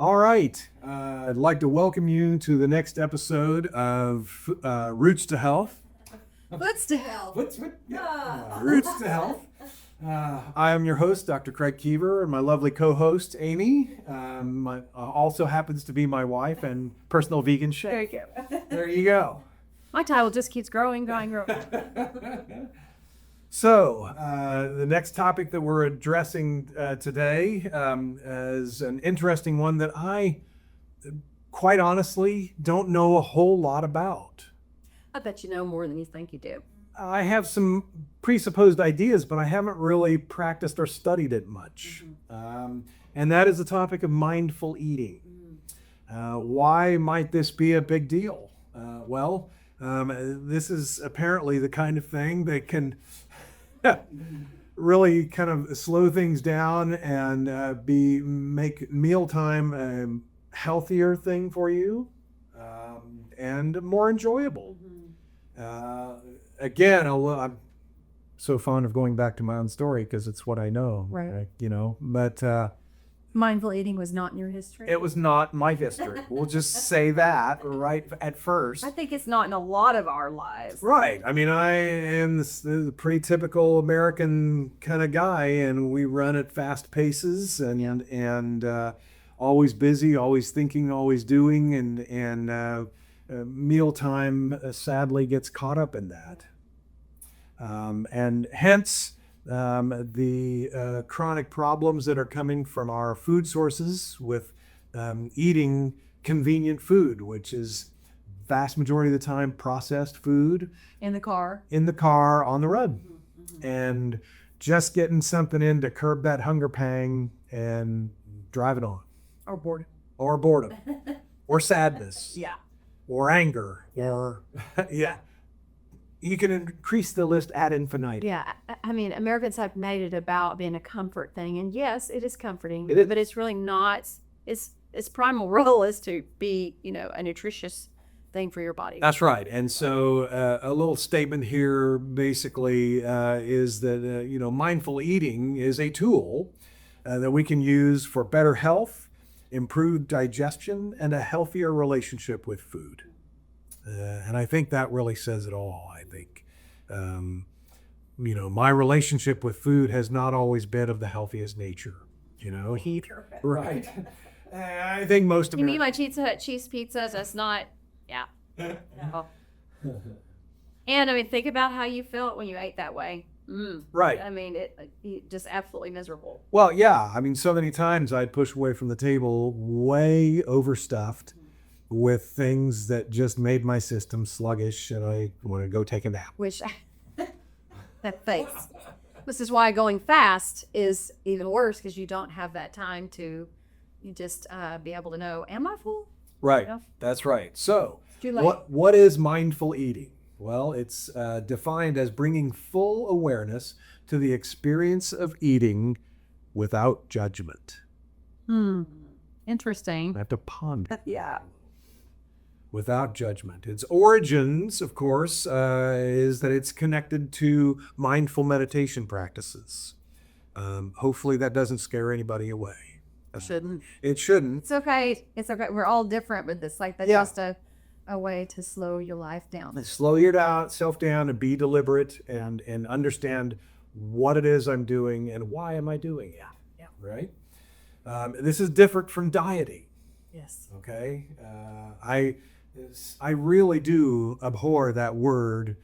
All right. I'd like to welcome you to the next episode of Roots to Health. Foots to health. Roots to Health. I am your host, Dr. Craig Keever, and my lovely co-host, Amy, also happens to be my wife and personal vegan chef. There you go. There you go. My title just keeps growing. So, the next topic that we're addressing today is an interesting one that I, quite honestly, don't know a whole lot about. I bet you know more than you think you do. I have some presupposed ideas, but I haven't really practiced or studied it much. And that is the topic of mindful eating. Why might this be a big deal? This is apparently the kind of thing that can really kind of slow things down and make mealtime a healthier thing for you and more enjoyable. Again, I'm so fond of going back to my own story because it's what I know, right? But mindful eating was not in your history. It was not my history. We'll just say that right at first. I think it's not in a lot of our lives. Right. I mean, I am the pretty typical American kind of guy, and we run at fast paces and always busy, always thinking, always doing, and mealtime sadly gets caught up in that. And hence the chronic problems that are coming from our food sources with eating convenient food, which is vast majority of the time processed food. In the car, on the road. And just getting something in to curb that hunger pang and drive it on. or boredom. Or boredom. Or sadness. Yeah. Or anger. Or, yeah. You can increase the list ad infinitum. Yeah. I mean, Americans have made it about being a comfort thing. And yes, it is comforting. It is. But it's really not. Its primal role is to be, a nutritious thing for your body. That's right. And so a little statement here basically is that, mindful eating is a tool that we can use for better health, improved digestion, and a healthier relationship with food. And I think that really says it all. I think, my relationship with food has not always been of the healthiest nature, Right. I think most of You mean my cheese pizzas? That's not, yeah. No. And I mean, think about how you felt when you ate that way. Right. I mean, it just absolutely miserable. Well, yeah. I mean, so many times I'd push away from the table way overstuffed with things that just made my system sluggish, and I want to go take a nap. Which, that face. This is why going fast is even worse, because you don't have that time to just be able to know, am I full? Right. That's right. So, Too late. what is mindful eating? Well, it's defined as bringing full awareness to the experience of eating without judgment. Interesting. I have to ponder. Yeah. Without judgment. Its origins, of course, is that it's connected to mindful meditation practices. Hopefully that doesn't scare anybody away. It shouldn't. It shouldn't. It's okay. We're all different with this. Like, that's just a way to slow your life down. Slow yourself down and be deliberate and understand what it is I'm doing and why am I doing it. Yeah. Right? This is different from dieting. Yes. Okay? I really do abhor that word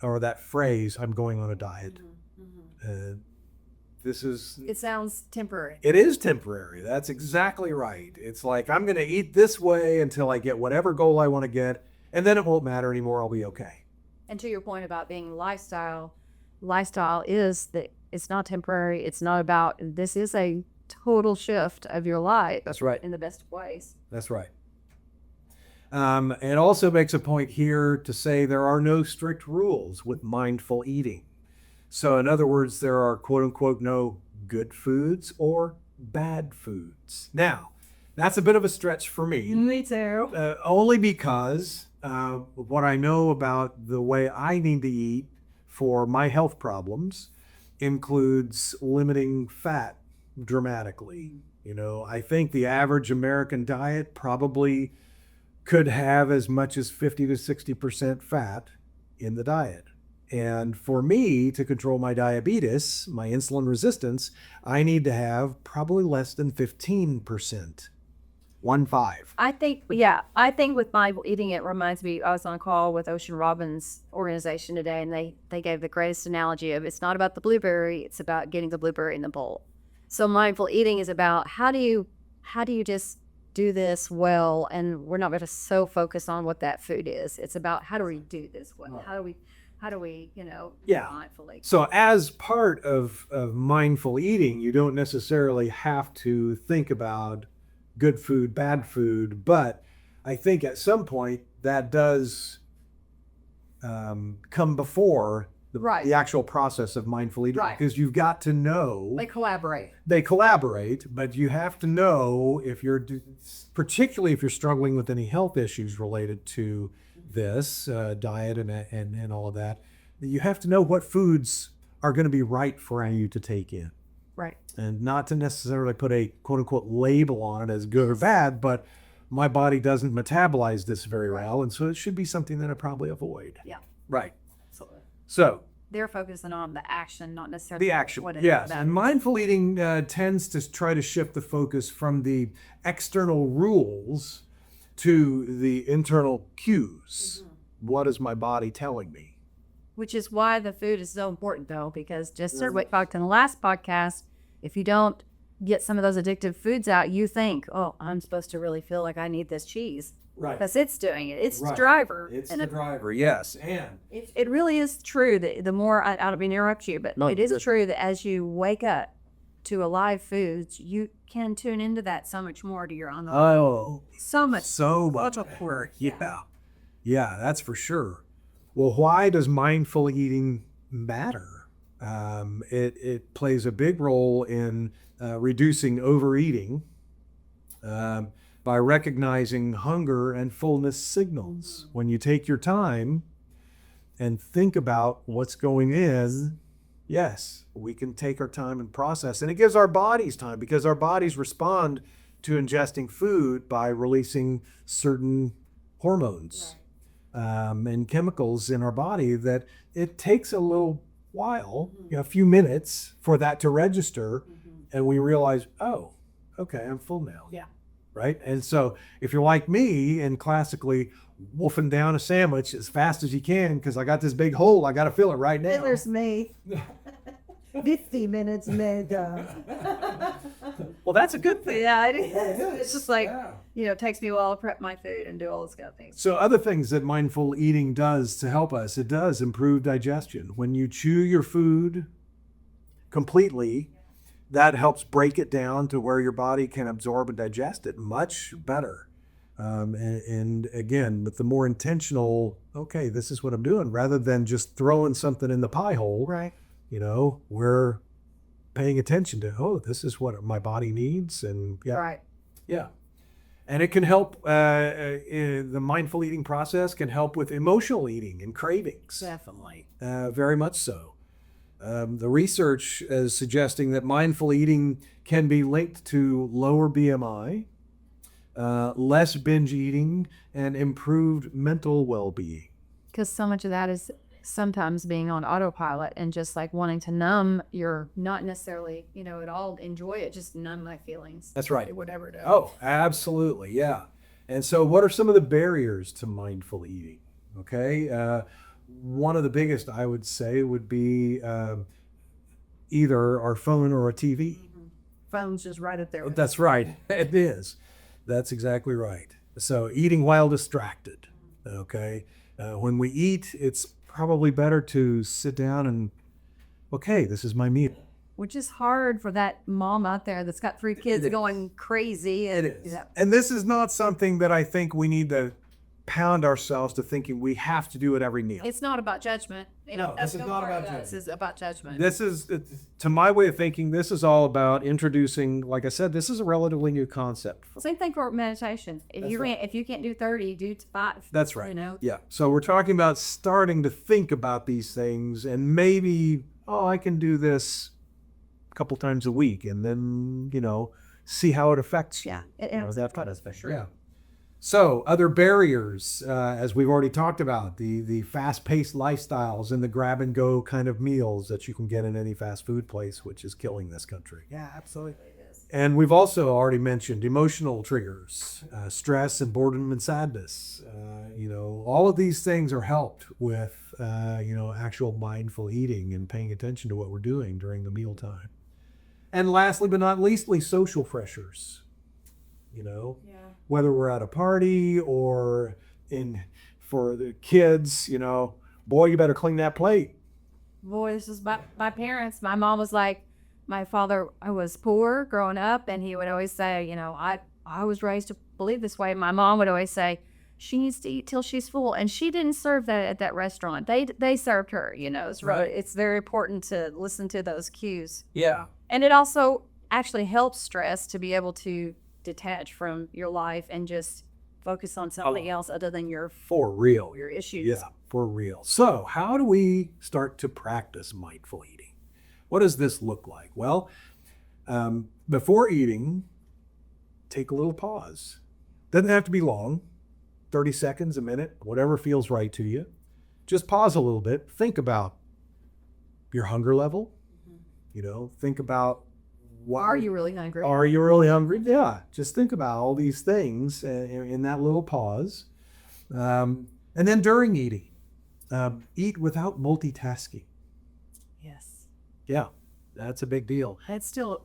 or that phrase, I'm going on a diet. It sounds temporary. It is temporary. That's exactly right. It's like, I'm going to eat this way until I get whatever goal I want to get, and then it won't matter anymore. I'll be okay. And to your point about being lifestyle is that it's not temporary. It's not about, this is a total shift of your life. That's right. In the best of ways. That's right. It also makes a point here to say there are no strict rules with mindful eating. So in other words, there are quote unquote no good foods or bad foods. Now, that's a bit of a stretch for me. Me too. Only because what I know about the way I need to eat for my health problems includes limiting fat dramatically You know, I think the average American diet probably could have as much as 50 to 60% fat in the diet. And for me to control my diabetes, my insulin resistance, I need to have probably less than 15%. 1-5. I think with mindful eating, it reminds me, I was on a call with Ocean Robbins organization today, and they gave the greatest analogy of it's not about the blueberry, it's about getting the blueberry in the bowl. So mindful eating is about how do you just do this well, and we're not going to so focus on what that food is. It's about how do we do this well? How do we, mindfully. So as part of mindful eating, you don't necessarily have to think about good food, bad food, but I think at some point that does come before the actual process of mindful eating, because you've got to know. They collaborate, but you have to know if particularly if you're struggling with any health issues related to this diet and all of that, you have to know what foods are going to be right for you to take in. Right. And not to necessarily put a quote unquote label on it as good or bad, but my body doesn't metabolize this very well, and so it should be something that I probably avoid. Yeah. Right. Absolutely. So they're focusing on the action, not necessarily the action. what it Yes. is. And mindful eating tends to try to shift the focus from the external rules to the internal cues. Mm-hmm. What is my body telling me? Which is why the food is so important, though, because just as we talked in the last podcast, if you don't get some of those addictive foods out, you think, oh, I'm supposed to really feel like I need this cheese. Right. Because it's doing it. It's the driver. It's the driver, yes. And it really is true that the more, I don't mean to interrupt you, but it is true that as you wake up to alive foods, you can tune into that so much more to your own. So much more. Yeah, that's for sure. Well, why does mindful eating matter? It plays a big role in reducing overeating by recognizing hunger and fullness signals. When you take your time and think about what's going in, yes, we can take our time and process. And it gives our bodies time, because our bodies respond to ingesting food by releasing certain hormones. And chemicals in our body that it takes a little while, a few minutes for that to register, and we realize, oh, okay, I'm full now. Yeah. Right? And so if you're like me and classically wolfing down a sandwich as fast as you can because I got this big hole, I got to fill it right now. There's me. 50 minutes later. Well, that's a good thing. Yeah, it is. It's just like, it takes me a while to prep my food and do all those kind of things. So other things that mindful eating does to help us, it does improve digestion. When you chew your food completely, that helps break it down to where your body can absorb and digest it much better. And again, with the more intentional, okay, this is what I'm doing, rather than just throwing something in the pie hole. Right. We're paying attention to, this is what my body needs. And Right. Yeah. And it can help, the mindful eating process can help with emotional eating and cravings. Definitely. Very much so. The research is suggesting that mindful eating can be linked to lower BMI, less binge eating, and improved mental well-being. Because so much of that is sometimes being on autopilot and just like wanting to numb your, not necessarily, at all enjoy it, just numb my feelings. That's right. Whatever it is. Oh, absolutely. Yeah. And so what are some of the barriers to mindful eating? Okay. One of the biggest, I would say, would be either our phone or a TV. Mm-hmm. Phone's just right up there. That's right. It is. That's exactly right. So eating while distracted. Okay. When we eat, it's probably better to sit down and, okay, this is my meal. Which is hard for that mom out there that's got 3 kids going crazy. It is. Yeah. And this is not something that I think we need to pound ourselves to thinking we have to do it every meal. It's not about judgment. No, this is not about judgment. This is about judgment. This is, to my way of thinking, this is all about introducing, like I said, this is a relatively new concept. Same thing for meditation. If you can't do 30, do 5. That's right. Yeah. So we're talking about starting to think about these things, and maybe, I can do this a couple times a week, and then, see how it affects you. Yeah, it You know, has that- got us for sure. Yeah. So other barriers, as we've already talked about, the fast-paced lifestyles and the grab-and-go kind of meals that you can get in any fast food place, which is killing this country. Yeah, absolutely. And we've also already mentioned emotional triggers, stress and boredom and sadness. You know, all of these things are helped with, you know, actual mindful eating and paying attention to what we're doing during the mealtime. And lastly, but not leastly, social pressures. You know, whether we're at a party or for the kids, you know, boy, you better clean that plate. Boy, this is my parents. My mom was like, my father, I was poor growing up, and he would always say, you know, I was raised to believe this way. My mom would always say, she needs to eat till she's full, and she didn't serve that at that restaurant. They served her, you know. It's Right. It's very important to listen to those cues, Yeah. and it also actually helps stress to be able to detach from your life and just focus on something else other than your For real. issues. Yeah, for real. So, how do we start to practice mindful eating? What does this look like? Well, before eating, take a little pause. Doesn't have to be long, 30 seconds, a minute, whatever feels right to you. Just pause a little bit. Think about your hunger level. You know, think about what Are you really hungry? Are you really hungry? Yeah. Just think about all these things in that little pause. And then during eating, eat without multitasking. Yes. Yeah, that's a big deal. That's still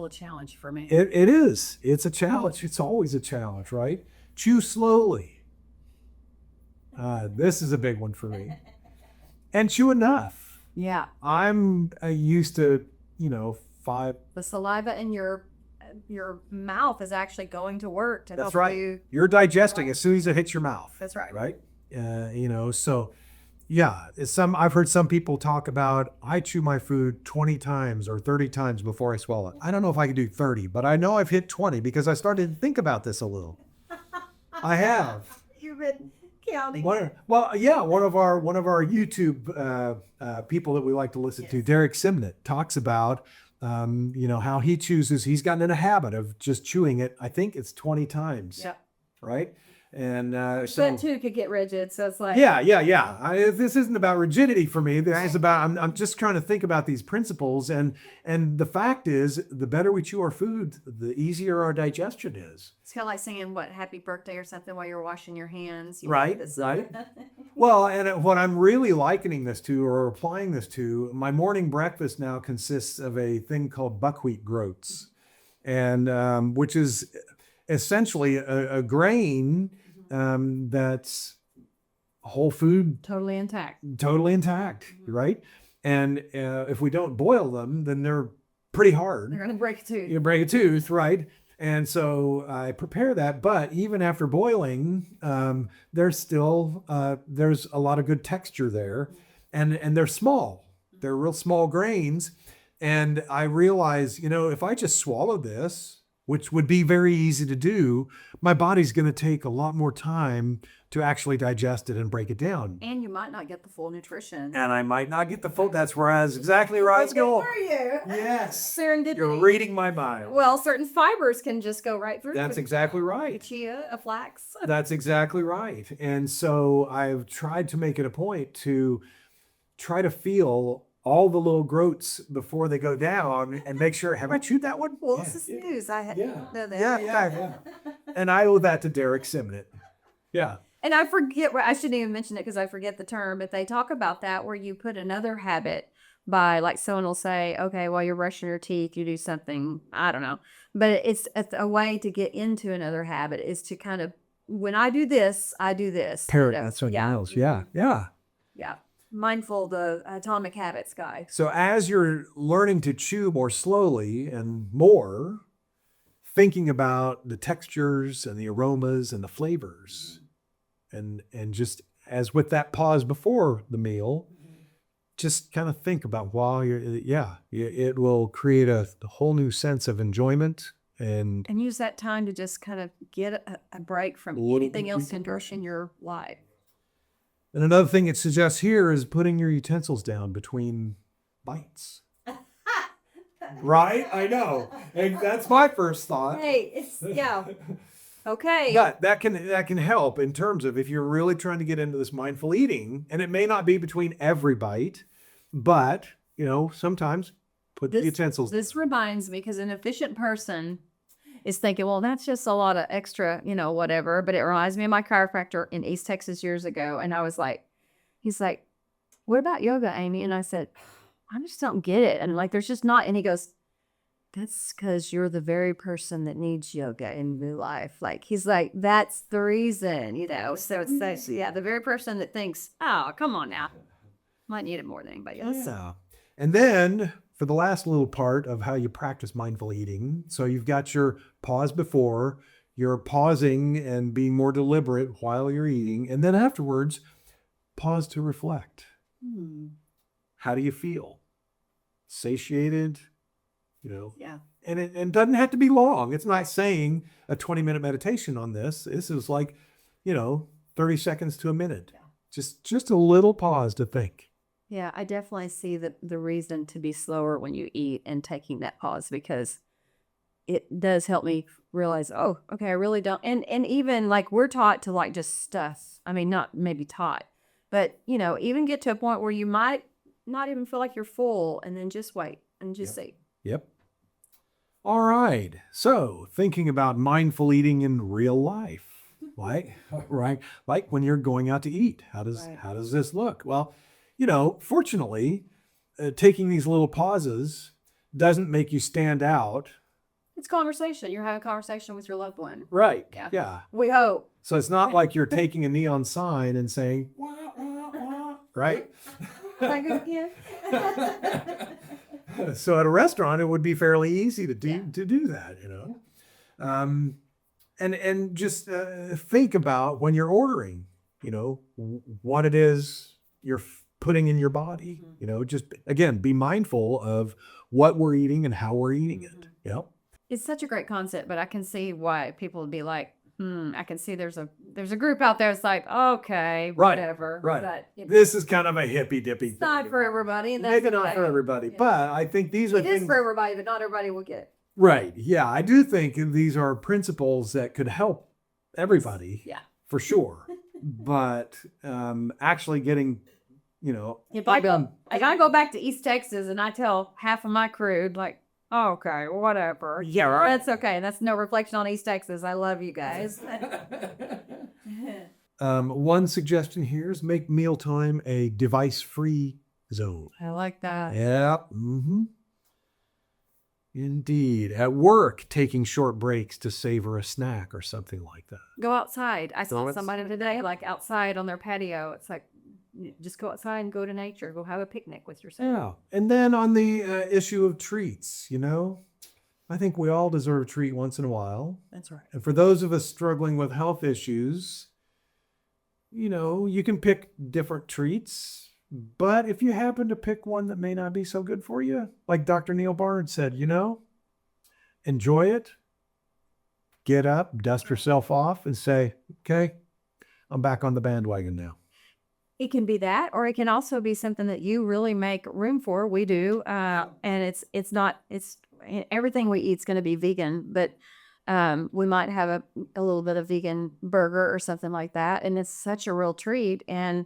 a challenge for me. It is. It's a challenge. It's always a challenge, right? Chew slowly. This is a big one for me. And chew enough. Yeah. I'm used to, you know, 5. The saliva in your mouth is actually going to work to That's help right. you. You're digesting as soon as it hits your mouth. That's right. Right? You know, so yeah, I've heard some people talk about, I chew my food 20 times or 30 times before I swallow it. I don't know if I can do 30, but I know I've hit 20 because I started to think about this a little. I have. You've been counting. One of our YouTube people that we like to listen to, Derek Simnett, talks about you know, how he's gotten in a habit of just chewing it. I think it's 20 times. Yeah. Right. And But too could get rigid, so it's like yeah. This isn't about rigidity for me. This is about I'm just trying to think about these principles, and the fact is, the better we chew our food, the easier our digestion is. It's kind of like singing what "Happy Birthday" or something while you're washing your hands. Right. Well, and what I'm really likening this to, or applying this to, my morning breakfast now consists of a thing called buckwheat groats, and which is essentially a grain that's whole food, Totally intact. right? And if we don't boil them, then they're pretty hard. They're gonna break a tooth. You break a tooth, right? And so I prepare that, but even after boiling, there's still there's a lot of good texture there, and they're small. They're real small grains, and I realize, you know, if I just swallow this, which would be very easy to do, my body's going to take a lot more time to actually digest it and break it down. And you might not get the full nutrition. And I might not get the full. That's where I was exactly right. Good for you. Yes. Serendipity. You're reading my mind. Well, certain fibers can just go right through. That's exactly right. Chia, a flax. That's exactly right. And so I've tried to make it a point to try to feel all the little groats before they go down and make sure, have I chewed that one? Well, this is news. I didn't know that. Yeah. And I owe that to Derek Simnett. Yeah. And I forget, I shouldn't even mention it because I forget the term, but they talk about that where you put another habit by, like, someone will say, okay, while you're brushing your teeth, you do something, I don't know. But it's a way to get into another habit is to kind of, when I do this, I do this. Parrot, that's what Niles. Yeah. Yeah. Mindful, the Atomic Habits guy. So as you're learning to chew more slowly and more, thinking about the textures and the aromas and the flavors, and just as with that pause before the meal, just kind of think about while it will create a whole new sense of enjoyment and use that time to just kind of get a break from anything else in your life. And another thing it suggests here is putting your utensils down between bites. Right? I know. And that's my first thought. Hey, it's yeah. Okay. But that can help in terms of if you're really trying to get into this mindful eating, and it may not be between every bite, but sometimes put the utensils. This reminds me because an efficient person is thinking, well, that's just a lot of extra, whatever. But it reminds me of my chiropractor in East Texas years ago. And I was like, he's like, what about yoga, Amy? And I said, I just don't get it. And there's just not. And he goes, that's because you're the very person that needs yoga in your life. He's like, that's the reason, So it's yeah, the very person that thinks, oh, come on now. Might need it more than anybody else. Yeah. And then for the last little part of how you practice mindful eating, so you've got your pause before, you're pausing and being more deliberate while you're eating. And then afterwards, pause to reflect. How do you feel? Satiated? Yeah. And it doesn't have to be long. It's not saying a 20-minute meditation on this. This is 30 seconds to a minute. Yeah. Just a little pause to think. Yeah, I definitely see the reason to be slower when you eat and taking that pause because it does help me realize, oh, okay, I really don't. And even we're taught to just stuff. I mean, not maybe taught, but even get to a point where you might not even feel like you're full and then just wait and just eat. Yep. All right. So thinking about mindful eating in real life, right? Like when you're going out to eat, how does this look? Well, fortunately, taking these little pauses doesn't make you stand out. It's conversation. You're having a conversation with your loved one. Right. Yeah. Yeah. We hope. So it's not like you're taking a neon sign and saying, wah, wah, wah, right? So at a restaurant, it would be fairly easy to do that, and just think about when you're ordering, what it is you're putting in your body. Just again, be mindful of what we're eating and how we're eating it. Yep. It's such a great concept, but I can see why people would be like, I can see there's a group out there that's like, okay, whatever. Right. But This is kind of a hippy dippy thing. It's not for everybody. And Maybe not for everybody, but I think these are It things. is for everybody, but not everybody will get it. Right. Yeah, I do think these are principles that could help everybody. Yeah. For sure. But actually getting, If I go back to East Texas and I tell half of my crew, okay, whatever. Yeah, right. That's okay. That's no reflection on East Texas. I love you guys. One suggestion here is make mealtime a device-free zone. I like that. Yeah. Mm-hmm. Indeed. At work, taking short breaks to savor a snack or something like that. Go outside. I saw somebody today, outside on their patio. It's just go outside and go to nature. Go have a picnic with yourself. Yeah. And then on the issue of treats, I think we all deserve a treat once in a while. That's right. And for those of us struggling with health issues, you can pick different treats. But if you happen to pick one that may not be so good for you, like Dr. Neil Barnes said, enjoy it, get up, dust yourself off, and say, okay, I'm back on the bandwagon now. It can be that, or it can also be something that you really make room for. We do, and it's everything we eat is going to be vegan, but we might have a little bit of vegan burger or something like that, and it's such a real treat. And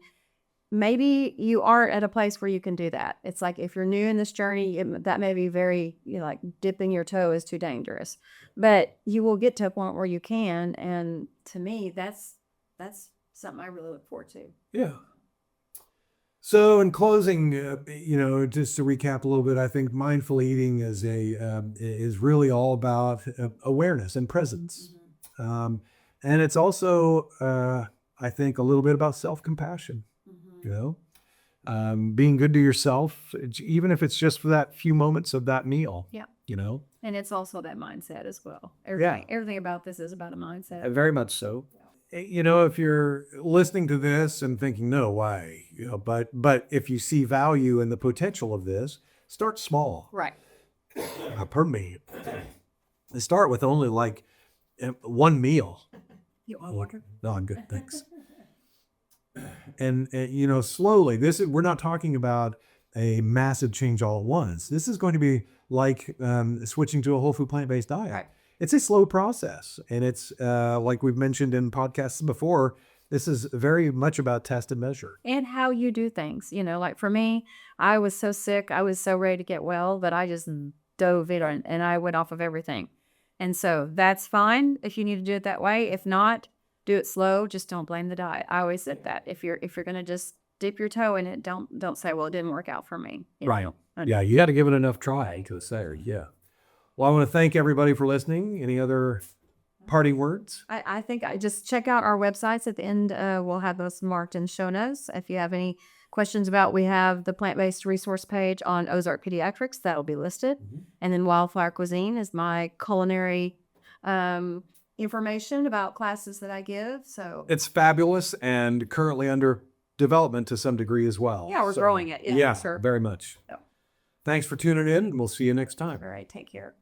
maybe you aren't at a place where you can do that. It's like if you're new in this journey, that may be very, dipping your toe is too dangerous, but you will get to a point where you can. And to me, that's something I really look forward to. Yeah. So in closing, just to recap a little bit, I think mindful eating is really all about awareness and presence. And it's also, I think, a little bit about self-compassion, being good to yourself, even if it's just for that few moments of that meal. Yeah. And it's also that mindset as well. Yeah. Everything about this is about a mindset. Very much so. If you're listening to this and thinking, no way, but if you see value in the potential of this, start small. Right. Pardon me. Start with only one meal. You want water? No, I'm good. Thanks. And slowly, we're not talking about a massive change all at once. This is going to be like switching to a whole food plant-based diet. Right. It's a slow process, and it's like we've mentioned in podcasts before, this is very much about test and measure. And how you do things. Like for me, I was so sick, I was so ready to get well, but I just dove in and I went off of everything. And so that's fine if you need to do it that way. If not, do it slow. Just don't blame the diet. I always said that. If you're gonna just dip your toe in it, don't say, well, it didn't work out for me. Right. Yeah, you got to give it enough try to say, yeah. Well, I want to thank everybody for listening. Any other parting words? I think I just check out our websites at the end. We'll have those marked in show notes. If you have any questions about, we have the plant-based resource page on Ozark Pediatrics that will be listed. And then Wildflower Cuisine is my culinary information about classes that I give. So It's fabulous and currently under development to some degree as well. yeah, we're growing it. Yeah, sure. very much. Yeah. Thanks for tuning in, and we'll see you next time. All right, take care.